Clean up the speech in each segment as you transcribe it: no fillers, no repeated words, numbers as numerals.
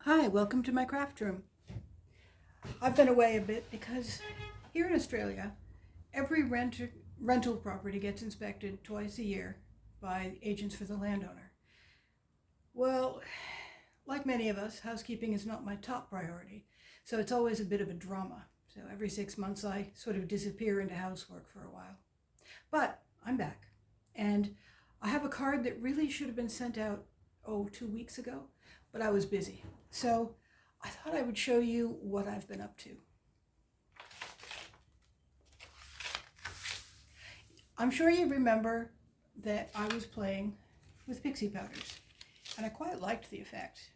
Hi, welcome to my craft room. I've been away a bit because here in Australia, every rental property gets inspected twice a year by agents for the landowner. Well, like many of us, housekeeping is not my top priority, so it's always a bit of a drama. So every 6 months, I sort of disappear into housework for a while. But I'm back, and I have a card that really should have been sent out, 2 weeks ago, but I was busy. So I thought I would show you what I've been up to. I'm sure you remember that I was playing with pixie powders, and I quite liked the effect,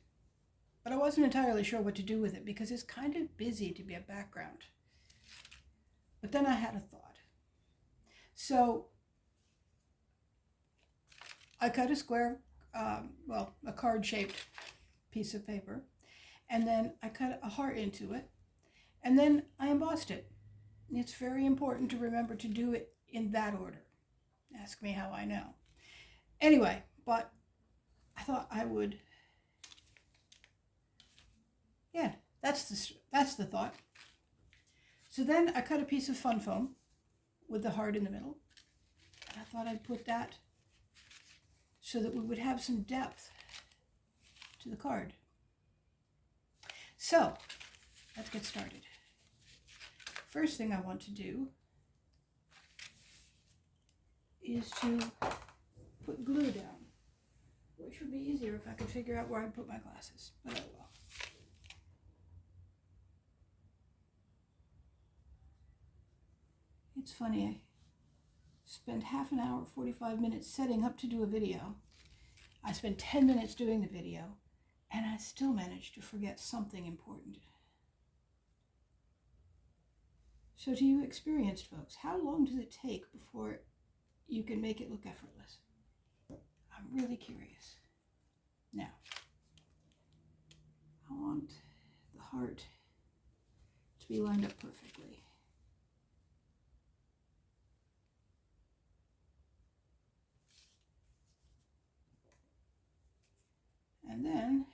but I wasn't entirely sure what to do with it because it's kind of busy to be a background. But then I had a thought. So I cut a square, a card-shaped piece of paper, and then I cut a heart into it, and then I embossed it. It's very important to remember to do it in that order. Ask me how I know. Anyway, but I thought I would, yeah, that's the thought. So then I cut a piece of fun foam with the heart in the middle, and I thought I'd put that so that we would have some depth to the card. So let's get started. First thing I want to do is to put glue down, which would be easier if I could figure out where I'd put my glasses, but oh well. It's funny, I spent half an hour, 45 minutes setting up to do a video. I spent 10 minutes doing the video, and I still managed to forget something important. So to you experienced folks, how long does it take before you can make it look effortless? I'm really curious. Now, I want the heart to be lined up perfectly. And then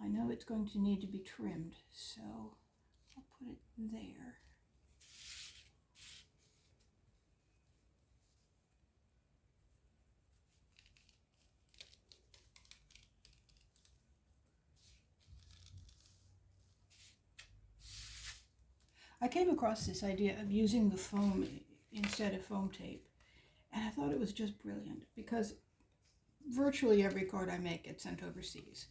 I know it's going to need to be trimmed, so I'll put it there. I came across this idea of using the foam instead of foam tape, and I thought it was just brilliant because virtually every card I make gets sent overseas.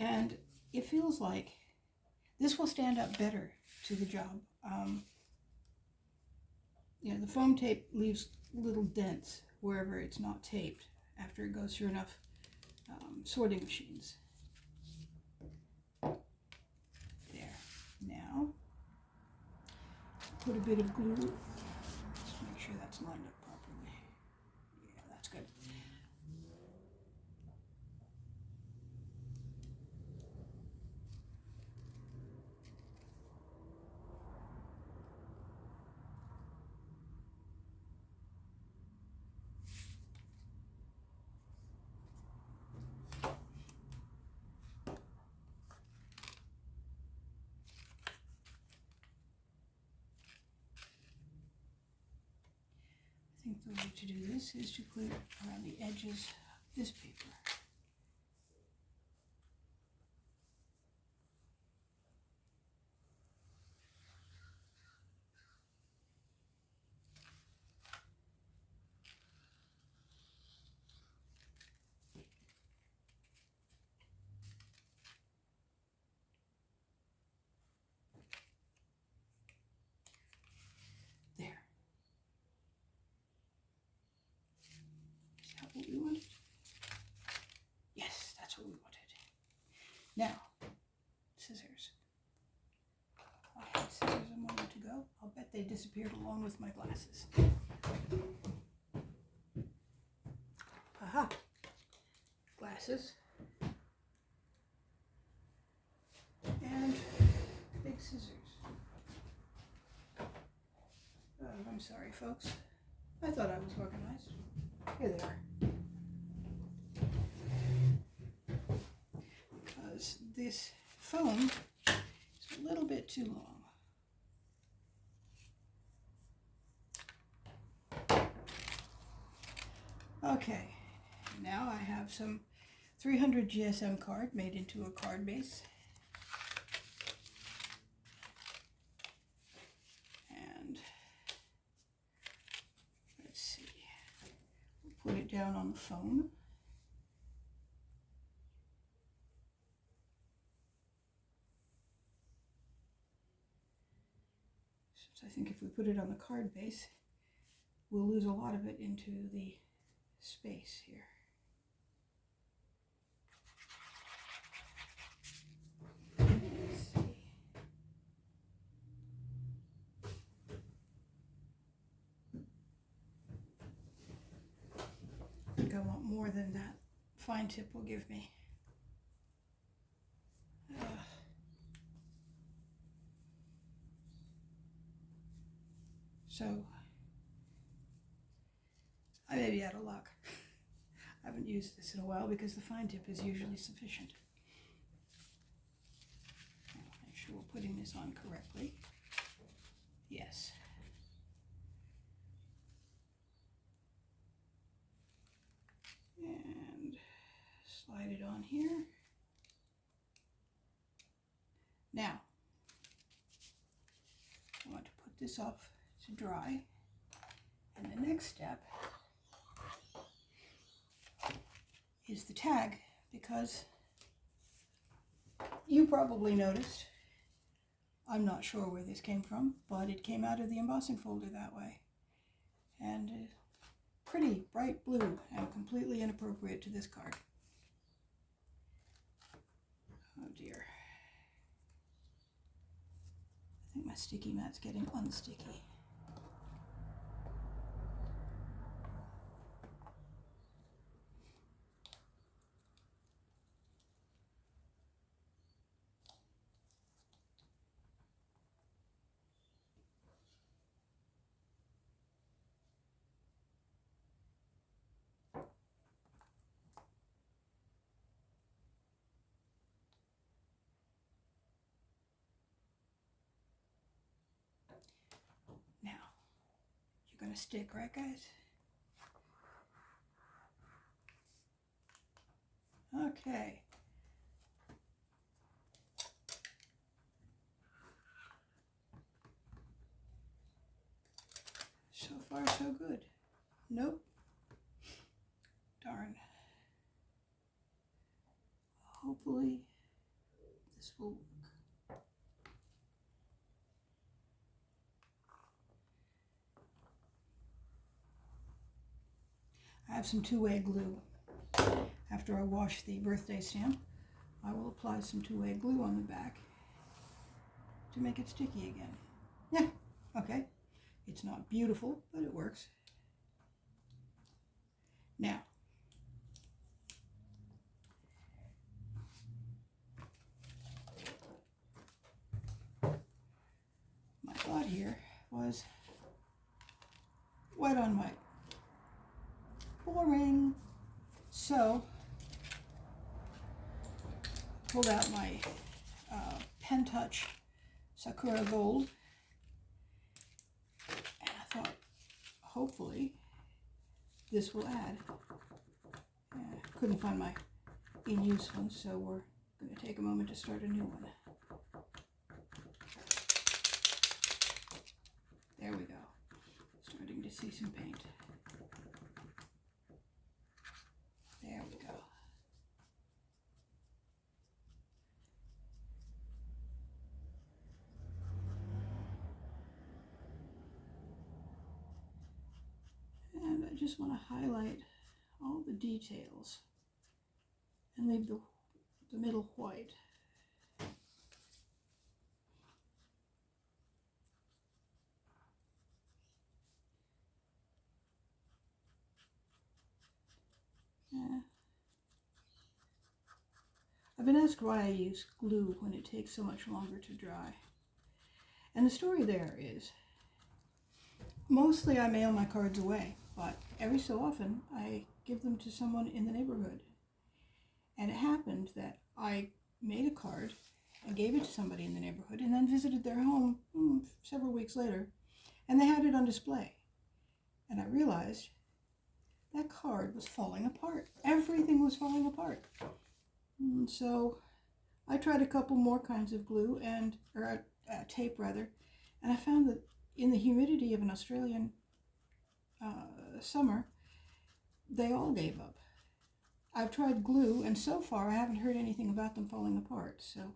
And it feels like this will stand up better to the job. The foam tape leaves little dents wherever it's not taped after it goes through enough sorting machines. There. Now, put a bit of glue. Just make sure that's lined up properly. Yeah, that's good. I think the way to do this is to put it around the edges of this paper. There. Is that what we wanted? Yes, that's what we wanted. Now, scissors. I had scissors a moment ago. I'll bet they disappeared along with my glasses. Aha! Glasses. And big scissors. Oh, I'm sorry, folks. I thought I was organized. Here they are. this foam is a little bit too long. Okay, now I have some 300 GSM card made into a card base. And let's see, we'll put it down on the foam. I think if we put it on the card base, we'll lose a lot of it into the space here. Let's see. I think I want more than that fine tip will give me. So I may be out of luck. I haven't used this in a while because the fine tip is usually sufficient. Make sure we're putting this on correctly. Yes. And slide it on here. Now, I want to put this off to dry. And the next step is the tag, because you probably noticed, I'm not sure where this came from, but it came out of the embossing folder that way. And pretty bright blue and completely inappropriate to this card. Oh dear. I think my sticky mat's getting unsticky. Now, you're going to stick, right guys? Okay. So far, so good. Nope. Darn. Hopefully, this will work. I have some two-way glue. After I wash the birthday stamp, I will apply some two-way glue on the back to make it sticky again. Yeah, okay. It's not beautiful, but it works. Now, my thought here was white on white. Boring. So, pulled out my Pen Touch Sakura Gold, and I thought, hopefully, this will add. Couldn't find my in-use one, so we're going to take a moment to start a new one. There we go. Starting to see some paint. There we go. And I just want to highlight all the details and leave the middle white. Yeah. I've been asked why I use glue when it takes so much longer to dry. And the story there is, mostly I mail my cards away, but every so often I give them to someone in the neighborhood. And it happened that I made a card and gave it to somebody in the neighborhood and then visited their home several weeks later, and they had it on display. And I realized that card was falling apart. Everything was falling apart. And so I tried a couple more kinds of glue or tape rather, and I found that in the humidity of an Australian summer, they all gave up. I've tried glue, and so far I haven't heard anything about them falling apart, so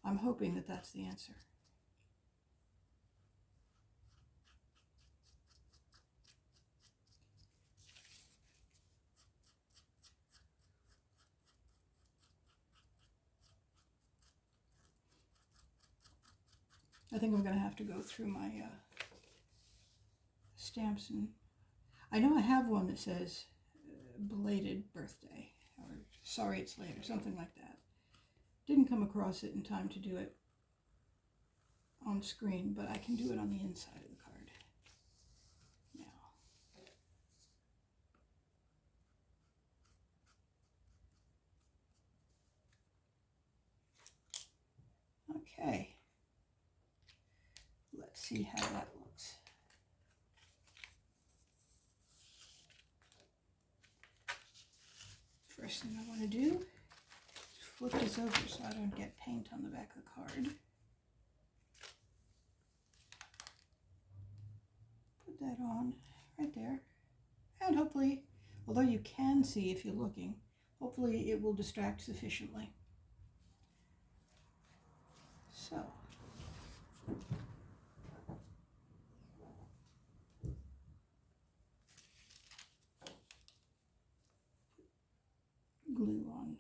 I'm hoping that that's the answer. I think I'm going to have to go through my stamps, and I know I have one that says belated birthday, or sorry it's late, or something like that. Didn't come across it in time to do it on screen, but I can do it on the inside of the card now. Okay, let's see how that looks. First thing I want to do is flip this over so I don't get paint on the back of the card. Put that on right there, and hopefully, although you can see if you're looking, hopefully it will distract sufficiently. So, glue on.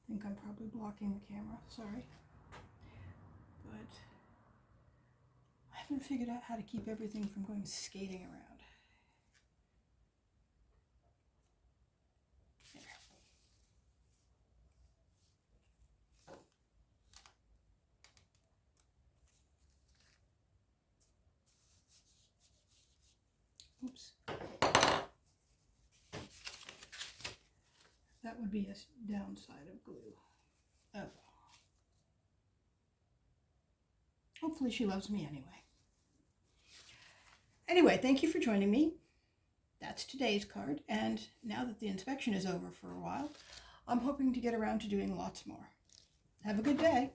I think I'm probably blocking the camera, sorry. But I haven't figured out how to keep everything from going skating around. There. Oops. That would be a downside of glue. Oh. Hopefully she loves me anyway. Anyway, thank you for joining me. That's today's card, and now that the inspection is over for a while, I'm hoping to get around to doing lots more. Have a good day.